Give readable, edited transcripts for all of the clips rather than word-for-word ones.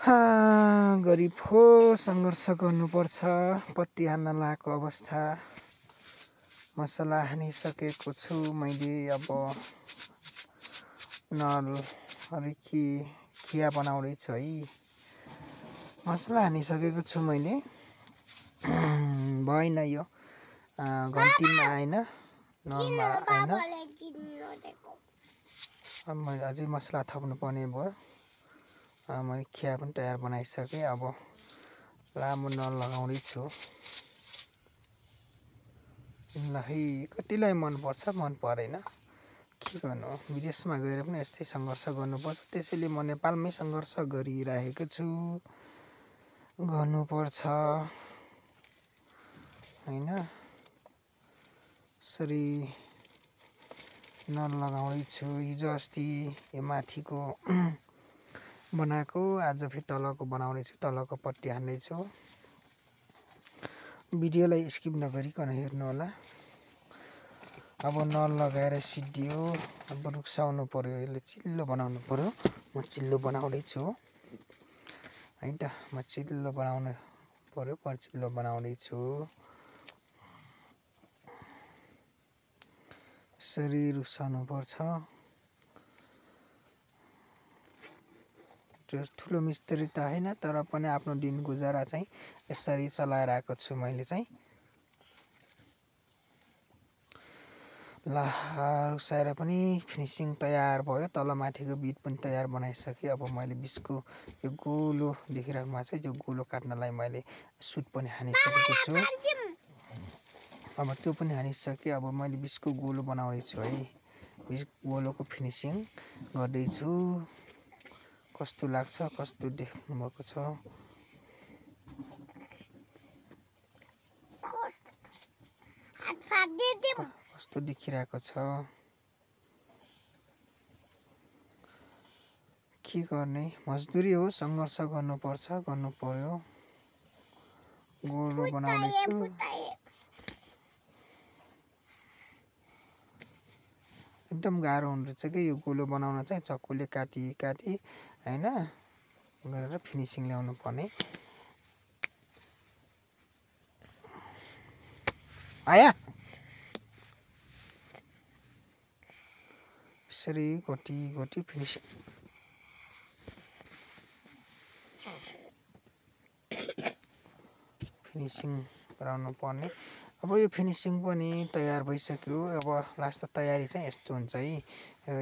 गरिब हो, सङ्घर्ष गर्नुपर्छ। पत्ती हान्न लागेको अवस्था। मसला हानिसकेको छु मैले। अब नल अलिकति खिया बनाउँदैछु है। मसला हानिसकेको छु मैले। भएन यो, घन्टीमा आएन, नलमा आएन। अब मैले अझै मसला थप्नु पर्ने भयो। मैले खिया पनि तयार बनाइसकेँ। अब लामो नल लगाउँदैछु। कतिलाई मनपर्छ, मन परेन, के गर्नु। विदेशमा गएर पनि यस्तै सङ्घर्ष गर्नुपर्छ। त्यसैले म नेपालमै सङ्घर्ष गरिरहेको छु। गर्नुपर्छ हैन। यसरी नल लगाउँदैछु। हिजो अस्ति यो माथिको बनाएको, आज फेरि तलको बनाउँदैछु। तलको पट्टी हान्दैछु। भिडियोलाई स्किप नगरिकन हेर्नु होला। अब नल लगाएर सिद्धियो। अब रुक्साउनु पर्यो, यसले चिल्लो बनाउनु पर्यो। म चिल्लो बनाउँदैछु है त। म चिल्लो बनाउनु पर्यो, चिल्लो बनाउँदैछु। यसरी रुक्साउनु पर्छ। ठुलो मिस्त्री त होइन, तर पनि आफ्नो दिन गुजारा चाहिँ यसरी चलाइरहेको छु मैले चाहिँ। रुक्साएर पनि फिनिसिङ तयार भयो। तलमाथिको बिट पनि तयार बनाइसकेँ। अब मैले बिचको यो गोलो देखिरहेको भएको छ, यो गोलो काट्नलाई मैले सुट पनि हानिसकेको छु। अब त्यो पनि हानिसकेँ। अब मैले बिचको गोलो बनाउँदैछु है। बिच गोलोको फिनिसिङ गर्दैछु। कस्तो लाग्छ, कस्तो देख्नु भएको छ। कस्तो देखिरहेको छ। के गर्ने, मजदुरी हो, सङ्घर्ष गर्नुपर्छ, गर्नु पर्यो। गोलो बनाउँदैछु। एकदम गाह्रो हुँदो रहेछ कि यो गोलो बनाउन चाहिँ। चक्कुले काटी हैन गरेर फिनिसिङ ल्याउनु पर्ने। आया यसरी गोटी फिनिसिङ गराउनु पर्ने। अब यो फिनिसिङ पनि तयार भइसक्यो। अब लास्ट तयारी चाहिँ यस्तो हुन्छ है।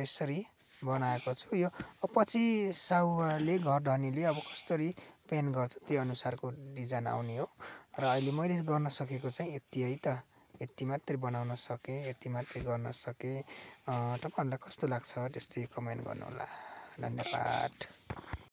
यसरी बनाएको छु। यो पछि साउवाले, घर धनीले अब कसरी पेन्ट गर्छ त्यो अनुसारको डिजाइन आउने हो। र अहिले मैले गर्न सकेको चाहिँ यति है त। यति मात्रै बनाउन सकेँ, यति मात्रै गर्न सकेँ। तपाईँहरूलाई कस्तो लाग्छ त्यस्तै कमेन्ट गर्नु होला। धन्यवाद।